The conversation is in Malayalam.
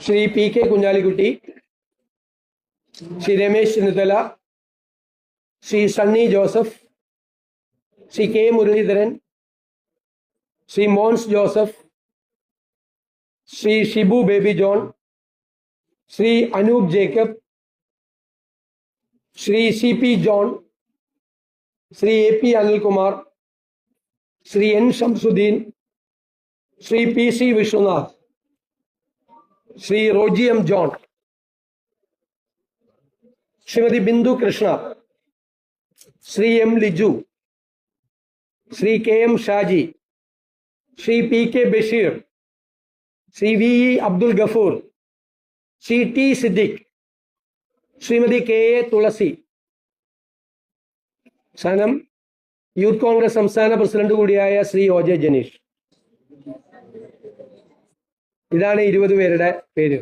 Shri P K Kunhalikutty, Shri Ramesh Chennithala, Shri Sunny Joseph, Shri K Muraleedharan, Shri Mons Joseph, Shri Shibu Baby John, Shri Anoop Jacob, Shri C P John, Shri A P Anilkumar, Shri N Shamsuddin, Shri P C Vishwanath, Shri Roji M John, Shrimati Bindu Krishna, Shri M Liju, Shri K M Shaji, Shri P K Basheer, Shri V E Abdul Gafoor, Shri T Siddique, Shrimati K A Thulasi. സനം യൂത്ത് കോൺഗ്രസ് സംസ്ഥാന പ്രസിഡന്റ് കൂടിയായ ശ്രീ ഒ ജെ ജനീഷ്. ഇതാണ് 20 പേരുടെ പേര്.